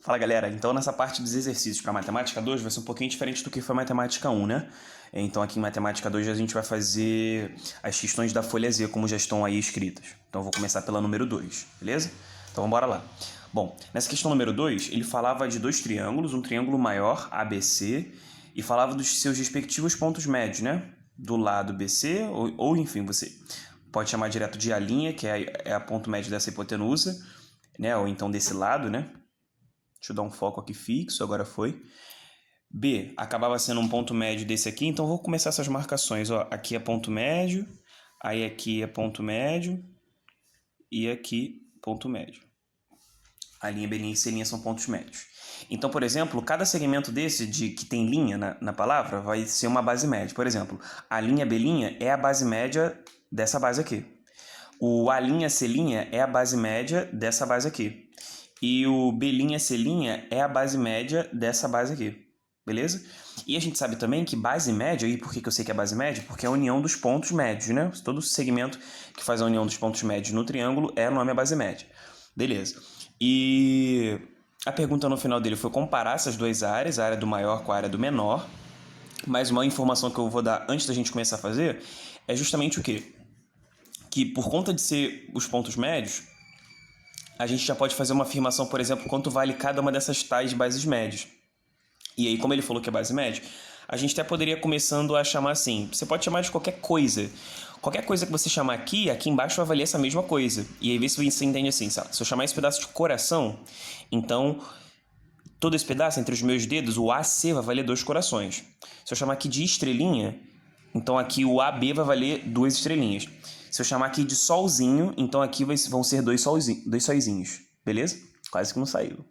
Fala galera, então nessa parte dos exercícios para matemática 2 vai ser um pouquinho diferente do que foi matemática 1, né? Então aqui em matemática 2 a gente vai fazer as questões da folha Z, como já estão aí escritas. Então eu vou começar pela número 2, beleza? Então vamos lá. Bom, nessa questão número 2, ele falava de dois triângulos, um triângulo maior, ABC, e falava dos seus respectivos pontos médios, né? Do lado BC, ou enfim, você pode chamar direto de A', que é a ponto médio dessa hipotenusa, né? Ou então desse lado, né? Deixa eu dar um foco aqui fixo, agora foi. B acabava sendo um ponto médio desse aqui, então vou começar essas marcações. Ó, aqui é ponto médio, aí aqui é ponto médio e aqui ponto médio. A linha, B linha e C linha são pontos médios. Então, por exemplo, cada segmento desse que tem linha na palavra vai ser uma base média. Por exemplo, a linha B linha é a base média dessa base aqui. O A linha C linha é a base média dessa base aqui. E o B' C' é a base média dessa base aqui, beleza? E a gente sabe também que base média, e por que eu sei que é base média? Porque é a união dos pontos médios, né? Todo segmento que faz a união dos pontos médios no triângulo é o nome a base média. Beleza. E a pergunta no final dele foi comparar essas duas áreas, a área do maior com a área do menor. Mas uma informação que eu vou dar antes da gente começar a fazer é justamente o quê? Que por conta de ser os pontos médios, a gente já pode fazer uma afirmação, por exemplo, quanto vale cada uma dessas tais bases médias. E aí, como ele falou que é base média, a gente até poderia começando a chamar assim, você pode chamar de qualquer coisa. Qualquer coisa que você chamar aqui embaixo vai valer essa mesma coisa. E aí, vê se você entende assim, sabe? Se eu chamar esse pedaço de coração, então, todo esse pedaço, entre os meus dedos, o AC vai valer 2 corações. Se eu chamar aqui de estrelinha, então aqui o AB vai valer 2 estrelinhas. Se eu chamar aqui de solzinho, então aqui vão ser dois sóizinhos, beleza? Quase que não saiu.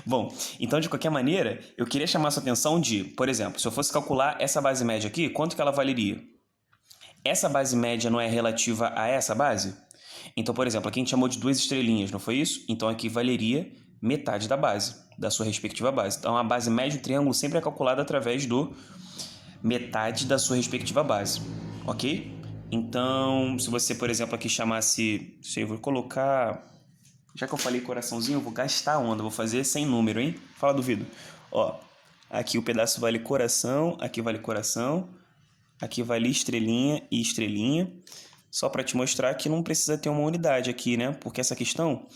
Bom, então de qualquer maneira, eu queria chamar a sua atenção de, por exemplo, se eu fosse calcular essa base média aqui, quanto que ela valeria? Essa base média não é relativa a essa base? Então, por exemplo, aqui a gente chamou de 2 estrelinhas, não foi isso? Então aqui valeria metade da base, da sua respectiva base. Então a base média do triângulo sempre é calculada através do metade da sua respectiva base, ok? Então, se você, por exemplo, aqui chamasse... Eu vou colocar... Já que eu falei coraçãozinho, eu vou gastar a onda. Vou fazer sem número, hein? Fala, duvido. Ó, aqui o pedaço vale coração, aqui vale coração, aqui vale estrelinha e estrelinha. Só para te mostrar que não precisa ter uma unidade aqui, né? Porque essa questão,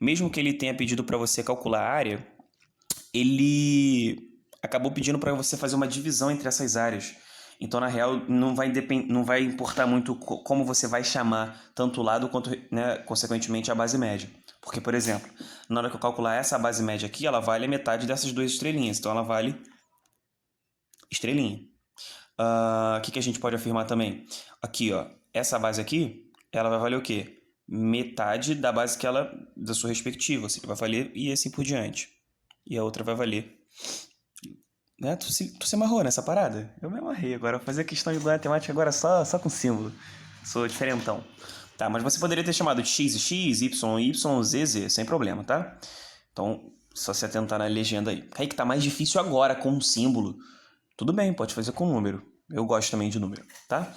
mesmo que ele tenha pedido para você calcular a área, ele acabou pedindo para você fazer uma divisão entre essas áreas. Então, na real, não vai importar muito como você vai chamar tanto o lado quanto, né, consequentemente, a base média. Porque, por exemplo, na hora que eu calcular essa base média aqui, ela vale a metade dessas 2 estrelinhas. Então, ela vale estrelinha. O que a gente pode afirmar também? Aqui, ó, essa base aqui, ela vai valer o quê? Metade da base da sua respectiva. Ou seja, vai valer e assim por diante. E a outra vai valer... Né? Tu se amarrou nessa parada? Eu me amarrei agora. Vou fazer questão de matemática agora só com símbolo. Sou diferentão. Tá, mas você poderia ter chamado de x e x, y e y, z, z, sem problema, tá? Então, só se atentar na legenda aí. Aí que tá mais difícil agora com um símbolo. Tudo bem, pode fazer com número. Eu gosto também de número, tá?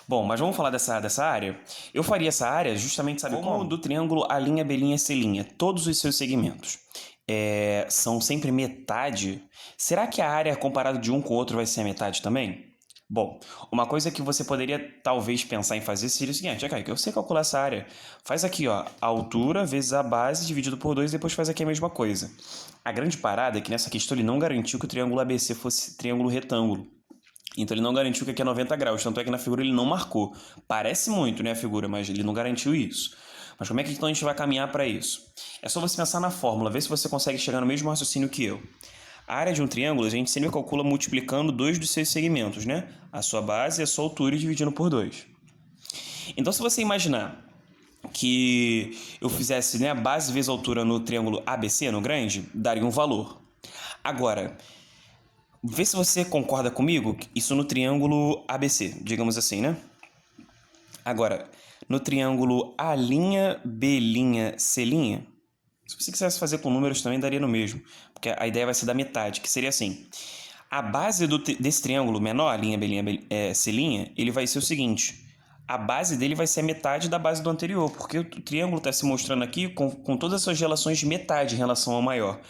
Bom, mas vamos falar dessa área? Eu faria essa área justamente, sabe como? Do triângulo A', B', C'. Todos os seus segmentos são sempre metade. Será que a área comparada de um com o outro vai ser a metade também? Bom, uma coisa que você poderia talvez pensar em fazer seria o seguinte, Caio, que eu sei calcular essa área. Faz aqui, ó, a altura vezes a base dividido por 2 e depois faz aqui a mesma coisa. A grande parada é que nessa questão ele não garantiu que o triângulo ABC fosse triângulo retângulo. Então ele não garantiu que aqui é 90 graus, tanto é que na figura ele não marcou. Parece muito, né, a figura, mas ele não garantiu isso. Mas como é que então a gente vai caminhar para isso? É só você pensar na fórmula, ver se você consegue chegar no mesmo raciocínio que eu. A área de um triângulo a gente sempre calcula multiplicando 2 dos seus segmentos, né? A sua base e a sua altura e dividindo por 2. Então se você imaginar que eu fizesse, né, base vezes altura no triângulo ABC, no grande, daria um valor. Agora, vê se você concorda comigo, isso no triângulo ABC, digamos assim, né? Agora, no triângulo A', B', C', se você quisesse fazer com números também daria no mesmo, porque a ideia vai ser da metade, que seria assim. A base desse triângulo menor, A', B', C', ele vai ser o seguinte. a base dele vai ser a metade da base do anterior, porque o triângulo está se mostrando aqui com todas as suas relações de metade em relação ao maior.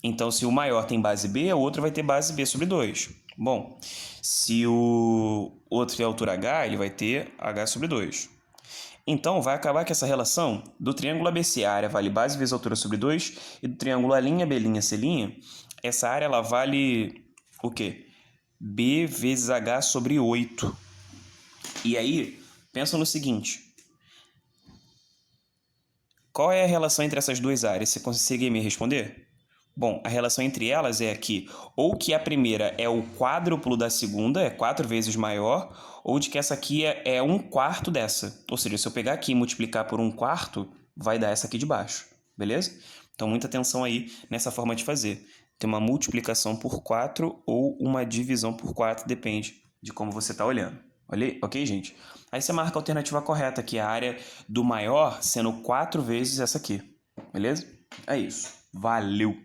Então, se o maior tem base B, o outro vai ter base B sobre 2. Bom, se o outro tem altura H, ele vai ter H sobre 2. Então, vai acabar que essa relação do triângulo ABC, a área vale base vezes altura sobre 2, e do triângulo A'B', C', essa área ela vale o quê? B vezes H sobre 8. E aí, pensa no seguinte. Qual é a relação entre essas duas áreas? Você consegue me responder? Bom, a relação entre elas é que ou que a primeira é o quádruplo da segunda, é 4 vezes maior, ou de que essa aqui é 1/4 dessa. Ou seja, se eu pegar aqui e multiplicar por 1/4, vai dar essa aqui de baixo, beleza? Então, muita atenção aí nessa forma de fazer. Tem uma multiplicação por 4 ou uma divisão por 4, depende de como você está olhando. Ok, gente? Aí você marca a alternativa correta, que é a área do maior sendo 4 vezes essa aqui, beleza? É isso. Valeu!